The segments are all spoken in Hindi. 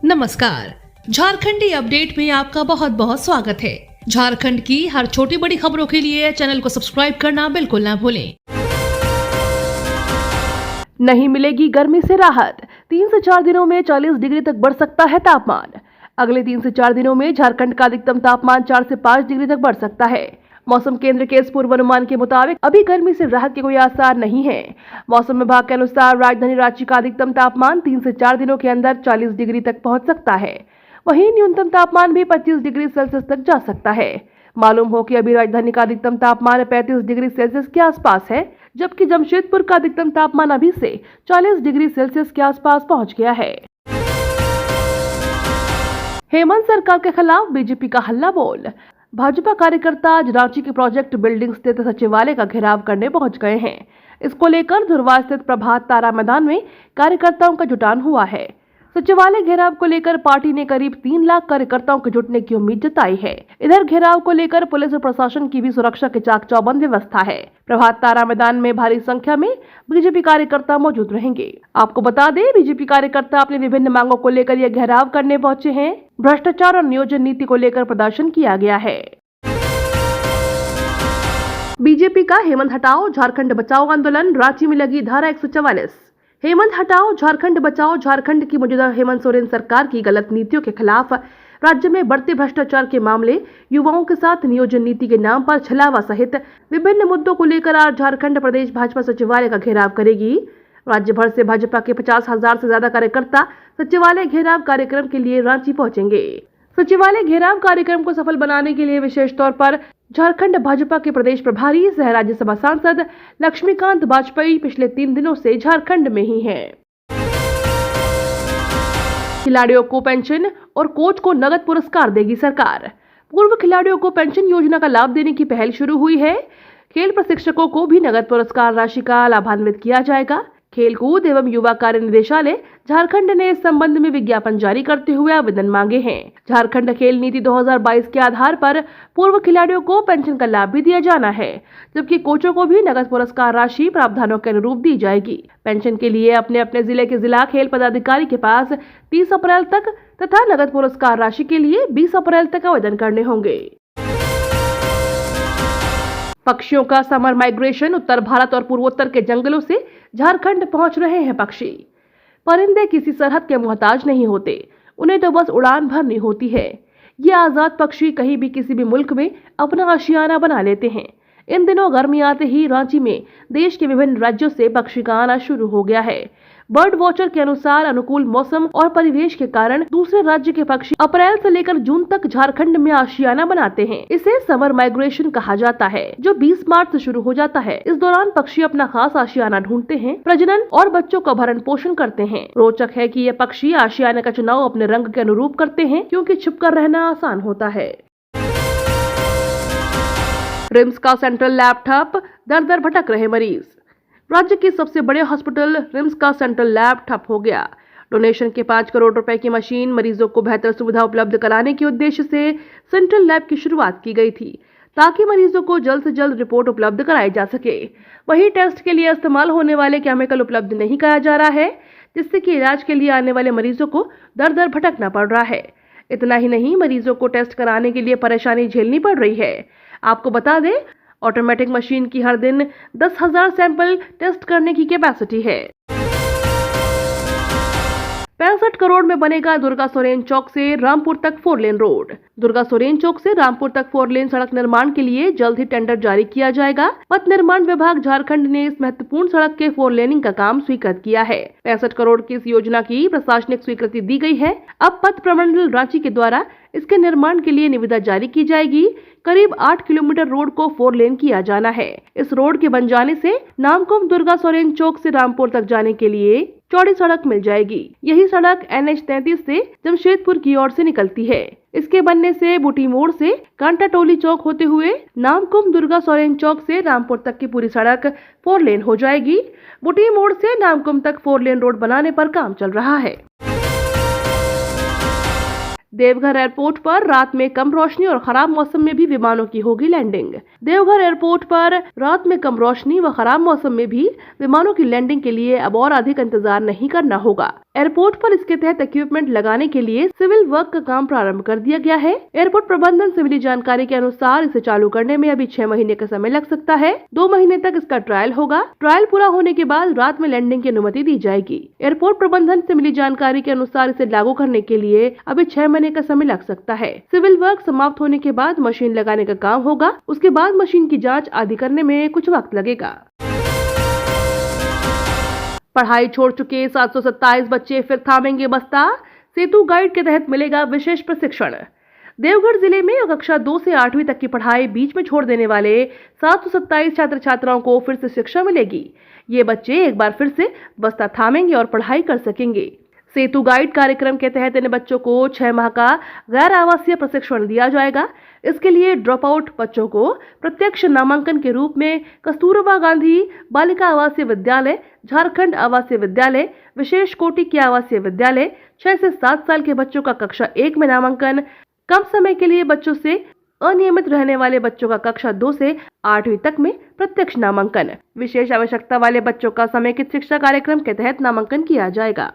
नमस्कार, झारखंडी अपडेट में आपका बहुत बहुत स्वागत है। झारखंड की हर छोटी बड़ी खबरों के लिए चैनल को सब्सक्राइब करना बिल्कुल ना भूलें। नहीं मिलेगी गर्मी से राहत, 3 से 4 दिनों में 40 डिग्री तक बढ़ सकता है तापमान। अगले 3 से 4 दिनों में झारखंड का अधिकतम तापमान 4 से 5 डिग्री तक बढ़ सकता है। मौसम केंद्र के इस पूर्वानुमान के मुताबिक अभी गर्मी से राहत के कोई आसार नहीं है। मौसम विभाग के अनुसार राजधानी रांची का अधिकतम तापमान 3 से 4 दिनों के अंदर 40 डिग्री तक पहुंच सकता है। वहीं न्यूनतम तापमान भी 25 डिग्री सेल्सियस तक जा सकता है। मालूम हो कि अभी राजधानी का अधिकतम तापमान 35 डिग्री सेल्सियस के आसपास है, जबकि जमशेदपुर का अधिकतम तापमान अभी से 40 डिग्री सेल्सियस के आसपास पहुंच गया है। हेमंत सरकार के खिलाफ बीजेपी का हल्ला बोल। भाजपा कार्यकर्ता आज रांची के प्रोजेक्ट बिल्डिंग स्थित सचिवालय का घेराव करने पहुंच गए हैं। इसको लेकर धुरवा स्थित प्रभात तारा मैदान में कार्यकर्ताओं का जुटान हुआ है। सचिवालय घेराव को लेकर पार्टी ने करीब 3 लाख कार्यकर्ताओं के जुटने की उम्मीद जताई है। इधर घेराव को लेकर पुलिस और प्रशासन की भी सुरक्षा के चाक चौबंद व्यवस्था है। प्रभात तारा मैदान में भारी संख्या में बीजेपी कार्यकर्ता मौजूद रहेंगे। आपको बता दें, बीजेपी कार्यकर्ता अपनी विभिन्न मांगों को लेकर यह घेराव करने पहुंचे हैं। भ्रष्टाचार और नियोजन नीति को लेकर प्रदर्शन किया गया है। बीजेपी का हेमंत हटाओ झारखंड बचाओ आंदोलन, रांची में लगी धारा 144। हेमंत हटाओ झारखंड बचाओ। झारखंड की मौजूदा हेमंत सोरेन सरकार की गलत नीतियों के खिलाफ राज्य में बढ़ते भ्रष्टाचार के मामले, युवाओं के साथ नियोजन नीति के नाम पर छलावा सहित विभिन्न मुद्दों को लेकर आज झारखंड प्रदेश भाजपा सचिवालय का घेराव करेगी। राज्य भर से भाजपा के 50,000 से ज्यादा कार्यकर्ता सचिवालय घेराव कार्यक्रम के लिए रांची पहुंचेंगे। सचिवालय घेराव कार्यक्रम को सफल बनाने के लिए विशेष तौर पर झारखंड भाजपा के प्रदेश प्रभारी सह राज्यसभा सांसद लक्ष्मीकांत वाजपेयी पिछले 3 दिनों से झारखंड में ही हैं। खिलाड़ियों को पेंशन और कोच को नगद पुरस्कार देगी सरकार। पूर्व खिलाड़ियों को पेंशन योजना का लाभ देने की पहल शुरू हुई है। खेल प्रशिक्षकों को भी नगद पुरस्कार राशि का लाभान्वित किया जाएगा। खेलकूद एवं युवा कार्य निदेशालय झारखंड ने इस संबंध में विज्ञापन जारी करते हुए आवेदन मांगे हैं। झारखंड खेल नीति 2022 के आधार पर पूर्व खिलाड़ियों को पेंशन का लाभ भी दिया जाना है, जबकि कोचों को भी नगद पुरस्कार राशि प्रावधानों के अनुरूप दी जाएगी। पेंशन के लिए अपने अपने जिले के जिला खेल पदाधिकारी के पास 30 अप्रैल तक तथा नगद पुरस्कार राशि के लिए 20 अप्रैल तक आवेदन करने होंगे। पक्षियों का समर माइग्रेशन। उत्तर भारत और पूर्वोत्तर के जंगलों से झारखंड पहुंच रहे हैं पक्षी। परिंदे किसी सरहद के मोहताज नहीं होते, उन्हें तो बस उड़ान भरनी होती है। ये आजाद पक्षी कहीं भी किसी भी मुल्क में अपना आशियाना बना लेते हैं। इन दिनों गर्मी आते ही रांची में देश के विभिन्न राज्यों से पक्षी का आना शुरू हो गया है। बर्ड वॉचर के अनुसार अनुकूल मौसम और परिवेश के कारण दूसरे राज्य के पक्षी अप्रैल से लेकर जून तक झारखंड में आशियाना बनाते हैं। इसे समर माइग्रेशन कहा जाता है, जो 20 मार्च से शुरू हो जाता है। इस दौरान पक्षी अपना खास आशियाना ढूंढते हैं, प्रजनन और बच्चों का भरण पोषण करते हैं। रोचक है कि ये पक्षी आशियाने का चुनाव अपने रंग के अनुरूप करते हैं, क्योंकि छुपकर रहना आसान होता है। रिम्स का सेंट्रल लैब ठप, दर दर भटक रहे मरीज। राज्य के सबसे बड़े हॉस्पिटल रिम्स का सेंट्रल लैब ठप हो गया। डोनेशन के 5 करोड़ रुपए की मशीन मरीजों को बेहतर सुविधा उपलब्ध कराने के उद्देश्य से सेंट्रल लैब की शुरुआत की गई थी, ताकि मरीजों को जल्द से जल्द रिपोर्ट उपलब्ध कराई जा सके। वहीं टेस्ट के लिए इस्तेमाल होने वाले केमिकल उपलब्ध नहीं कराया जा रहा है, जिससे कि इलाज के लिए आने वाले मरीजों को दर दर भटकना पड़ रहा है। इतना ही नहीं, मरीजों को टेस्ट कराने के लिए परेशानी झेलनी पड़ रही है। आपको बता दें, ऑटोमेटिक मशीन की हर दिन 10,000 सैंपल टेस्ट करने की कैपेसिटी है। 65 करोड़ में बनेगा दुर्गा सोरेन चौक से रामपुर तक 4 लेन रोड। दुर्गा सोरेन चौक से रामपुर तक 4 लेन सड़क निर्माण के लिए जल्द ही टेंडर जारी किया जाएगा। पथ निर्माण विभाग झारखंड ने इस महत्वपूर्ण सड़क के 4 लेनिंग का काम स्वीकृत किया है। 65 करोड़ की इस योजना की प्रशासनिक स्वीकृति दी गई है। अब पथ प्रमंडल रांची के द्वारा इसके निर्माण के लिए निविदा जारी की जाएगी। करीब 8 किलोमीटर रोड को 4 लेन किया जाना है। इस रोड के बन जाने से नामकुम दुर्गा सोरेन चौक से रामपुर तक जाने के लिए चौड़ी सड़क मिल जाएगी। यही सड़क NH 33 से जमशेदपुर की ओर से निकलती है। इसके बनने से बूटी मोड़ से कांटा टोली चौक होते हुए नामकुम दुर्गा सोरेन चौक से रामपुर तक की पूरी सड़क 4 लेन हो जाएगी। बूटी मोड़ से नामकुम तक 4 लेन रोड बनाने पर काम चल रहा है। देवघर एयरपोर्ट पर रात में कम रोशनी और खराब मौसम में भी विमानों की होगी लैंडिंग। देवघर एयरपोर्ट पर रात में कम रोशनी व खराब मौसम में भी विमानों की लैंडिंग के लिए अब और अधिक इंतजार नहीं करना होगा। एयरपोर्ट पर इसके तहत इक्विपमेंट लगाने के लिए सिविल वर्क का काम प्रारंभ कर दिया गया है। एयरपोर्ट प्रबंधन से मिली जानकारी के अनुसार इसे चालू करने में अभी 6 महीने का समय लग सकता है। 2 महीने तक इसका ट्रायल होगा। ट्रायल पूरा होने के बाद रात में लैंडिंग की अनुमति दी जाएगी। एयरपोर्ट प्रबंधन से मिली जानकारी के अनुसार इसे लागू करने के लिए अभी 6 महीने का समय लग सकता है। सिविल वर्क समाप्त होने के बाद मशीन लगाने का काम होगा। उसके बाद मशीन की जाँच आदि करने में कुछ वक्त लगेगा। पढ़ाई छोड़ चुके 727 बच्चे फिर थामेंगे बस्ता। सेतु गाइड के तहत मिलेगा विशेष प्रशिक्षण। देवघर जिले में कक्षा 2 से 8वीं तक की पढ़ाई बीच में छोड़ देने वाले 727 छात्र छात्राओं को फिर से शिक्षा मिलेगी। ये बच्चे एक बार फिर से बस्ता थामेंगे और पढ़ाई कर सकेंगे। सेतु गाइड कार्यक्रम के तहत इन बच्चों को 6 माह का गैर आवासीय प्रशिक्षण दिया जाएगा। इसके लिए ड्रॉप आउट बच्चों को प्रत्यक्ष नामांकन के रूप में कस्तूरबा गांधी बालिका आवासीय विद्यालय, झारखंड आवासीय विद्यालय, विशेष कोटि के आवासीय विद्यालय, 6 से 7 साल के बच्चों का कक्षा 1 में नामांकन, कम समय के लिए बच्चों से अनियमित रहने वाले बच्चों का कक्षा 2 से 8वीं तक में प्रत्यक्ष नामांकन, विशेष आवश्यकता वाले बच्चों का समेकित शिक्षा कार्यक्रम के तहत नामांकन किया जाएगा।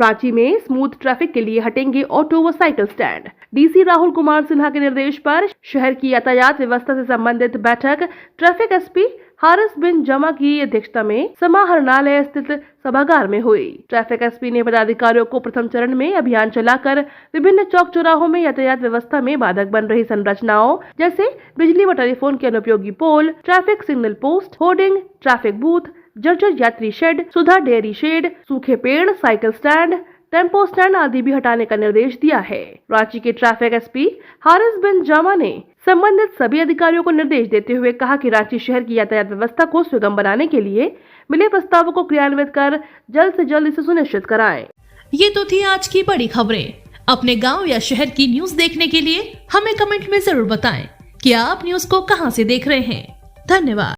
रांची में स्मूथ ट्रैफिक के लिए हटेंगे ऑटो व cycle stand. DC Rahul Kumar Sinha के निर्देश पर शहर की यातायात व्यवस्था से संबंधित बैठक ट्रैफिक एसपी हारिस बिन जमा की अध्यक्षता में समाहरणालय स्थित सभागार में हुई। ट्रैफिक एसपी ने पदाधिकारियों को प्रथम चरण में अभियान चलाकर विभिन्न चौक चौराहों में यातायात व्यवस्था में बाधक बन रही संरचनाओं जैसे बिजली व टेलीफोन के अनुपयोगी pole, traffic signal post, hoarding, traffic booth, जर्जर यात्री शेड, सुधा डेयरी शेड, सूखे पेड़, साइकिल स्टैंड, टेम्पो स्टैंड आदि भी हटाने का निर्देश दिया है। रांची के ट्रैफिक एसपी हारिस बिन जामा ने संबंधित सभी अधिकारियों को निर्देश देते हुए कहा कि रांची शहर की यातायात व्यवस्था को सुगम बनाने के लिए मिले प्रस्तावों को क्रियान्वित कर जल्द से जल्द इसे सुनिश्चित कराएं। ये तो थी आज की बड़ी खबरें। अपने गांव या शहर की न्यूज देखने के लिए हमें कमेंट में जरूर बताएं कि आप न्यूज को कहां से देख रहे हैं। धन्यवाद।